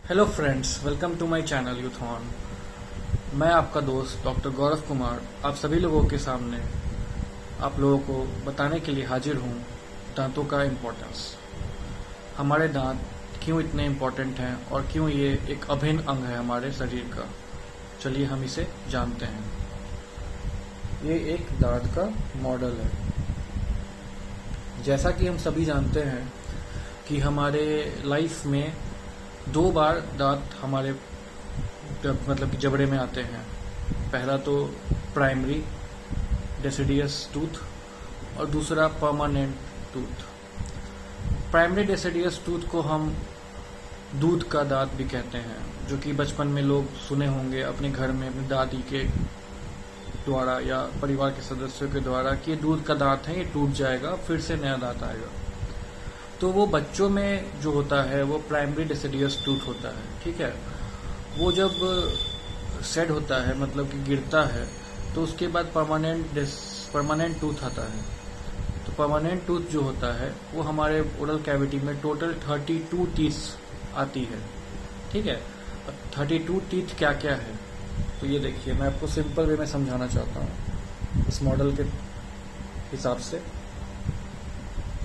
Hello friends, welcome to my channel यूथॉन। मैं आपका दोस्त डॉक्टर गौरव कुमार आप सभी लोगों के सामने आप लोगों को बताने के लिए हाजिर हूँ दांतों का इम्पोर्टेंस। हमारे दांत क्यों इतने इम्पोर्टेंट हैं और क्यों ये एक अभिन्न अंग है हमारे शरीर का। चलिए हम इसे जानते हैं। ये एक दांत का मॉडल है। जैसा कि हम सभी जानते हैं कि हमारे लाइफ में 2 बार दांत हमारे मतलब कि जबड़े में आते हैं। पहला तो प्राइमरी डेसिडियस टूथ और दूसरा permanent tooth. Primary deciduous tooth को हम दूध का दांत भी कहते हैं, जो कि बचपन में लोग सुने होंगे अपने घर में अपनी दादी के द्वारा या परिवार के सदस्यों के द्वारा कि ये दूध का दांत है, ये टूट जाएगा, फिर से नया दांत आएगा। तो वो बच्चों में जो होता है वो प्राइमरी डेसिडियस टूथ होता है। ठीक है, वो जब सेट होता है मतलब कि गिरता है तो उसके बाद परमानेंट टूथ आता है। तो परमानेंट टूथ जो होता है वो हमारे ओरल कैविटी में टोटल 32 टीथ आती है। ठीक है, 32 टीथ क्या क्या है तो ये देखिए, मैं आपको सिंपल वे में समझाना चाहता हूँ इस मॉडल के हिसाब से।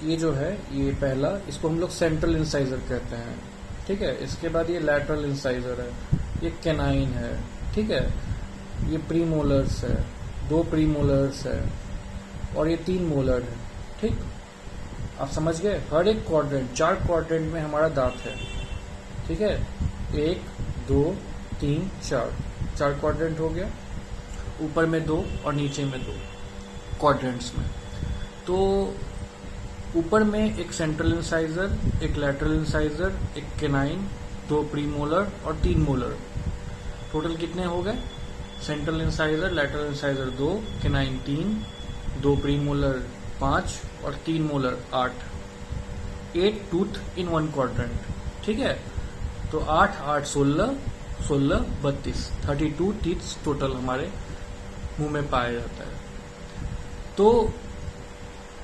ये जो है ये पहला, इसको हम लोग सेंट्रल इंसाइजर कहते हैं। ठीक है, इसके बाद ये लैटरल इंसाइजर है, ये कैनाइन है। ठीक है, ये प्रीमोलर्स है, 2 प्रीमोलर्स है और ये 3 मोलर है। ठीक, आप समझ गए। हर एक क्वाड्रेंट 4 क्वाड्रेंट में हमारा दांत है। ठीक है, 1 2 3 4 क्वाड्रेंट हो गया, ऊपर में 2 और नीचे में 2 क्वाड्रेंट्स में। तो ऊपर में एक सेंट्रल इंसाइजर, एक लैटरल इंसाइजर, एक कैनाइन, 2 प्रीमोलर और 3 मोलर। टोटल कितने हो गए? Central incisor, lateral incisor 2, canine 3, 2 premolar 5 और 3 मोलर 8। 8 टूथ इन 1 क्वाड्रेंट। ठीक है, तो 8 8 16 16 32 32 टीथ टोटल हमारे मुंह में पाया जाता है। तो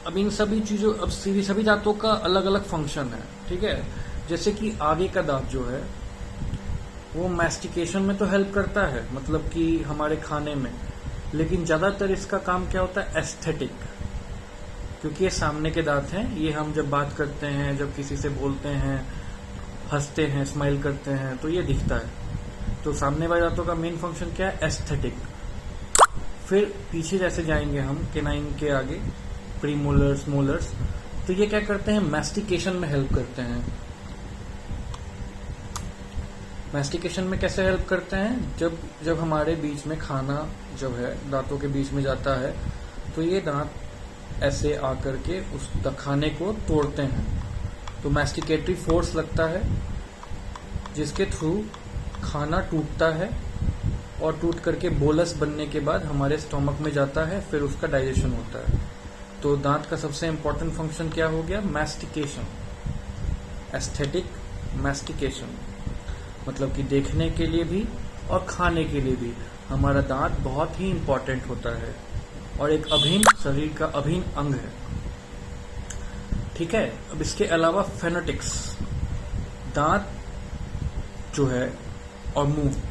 अब इन सभी चीजों, अब सभी दांतों का अलग अलग फंक्शन है। ठीक है, जैसे कि आगे का दांत जो है वो मैस्टिकेशन में तो हेल्प करता है, मतलब कि हमारे खाने में, लेकिन ज्यादातर इसका काम क्या होता है? एस्थेटिक। क्योंकि ये सामने के दांत हैं, ये हम जब बात करते हैं, जब किसी से बोलते हैं, हंसते हैं, स्माइल करते हैं तो ये दिखता है। तो सामने वाले दांतों का मेन फंक्शन क्या है? एस्थेटिक। फिर पीछे जैसे जाएंगे हम कैनाइन के आगे, प्रीमोलर्स, मोलर्स, तो ये क्या करते हैं? मैस्टिकेशन में हेल्प करते हैं। मैस्टिकेशन में कैसे हेल्प करते हैं? जब हमारे बीच में खाना जब है दांतों के बीच में जाता है तो ये दांत ऐसे आकर के उस खाने को तोड़ते हैं, तो मैस्टिकेटरी फोर्स लगता है जिसके थ्रू खाना टूटता है और टूट करके बोलस बनने के बाद हमारे स्टोमक में जाता है, फिर उसका डाइजेशन होता है। तो दांत का सबसे इंपॉर्टेंट फंक्शन क्या हो गया? मैस्टिकेशन। एस्थेटिक, मैस्टिकेशन, मतलब कि देखने के लिए भी और खाने के लिए भी हमारा दांत बहुत ही इंपॉर्टेंट होता है और एक अभिन्न शरीर का अभिन्न अंग है। ठीक है, अब इसके अलावा फेनेटिक्स, दांत जो है और मुंह,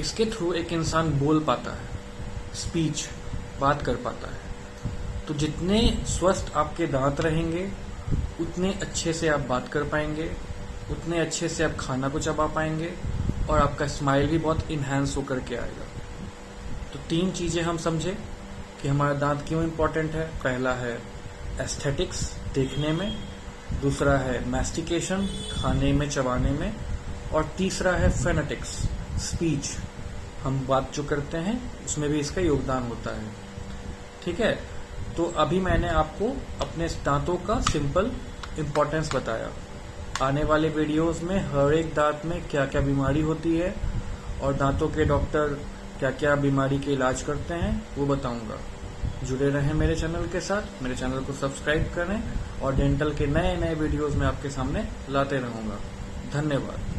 इसके थ्रू एक इंसान बोल पाता है, स्पीच, बात कर पाता है। तो जितने स्वस्थ आपके दांत रहेंगे उतने अच्छे से आप बात कर पाएंगे, उतने अच्छे से आप खाना को चबा पाएंगे और आपका स्माइल भी बहुत इन्हांस होकर के आएगा। तो 3 चीजें हम समझे कि हमारा दांत क्यों इम्पोर्टेंट है। पहला है एस्थेटिक्स, देखने में, दूसरा है मैस्टिकेशन, खाने में, चबाने में, और तीसरा है फेनेटिक्स, स्पीच, हम बात जो करते हैं उसमें भी इसका योगदान होता है। ठीक है, तो अभी मैंने आपको अपने दांतों का सिंपल इम्पोर्टेंस बताया। आने वाले वीडियोस में हर एक दांत में क्या क्या बीमारी होती है और दांतों के डॉक्टर क्या क्या बीमारी के इलाज करते हैं वो बताऊंगा। जुड़े रहें मेरे चैनल के साथ, मेरे चैनल को सब्सक्राइब करें और डेंटल के नए नए वीडियोस में आपके सामने लाते रहूंगा। धन्यवाद।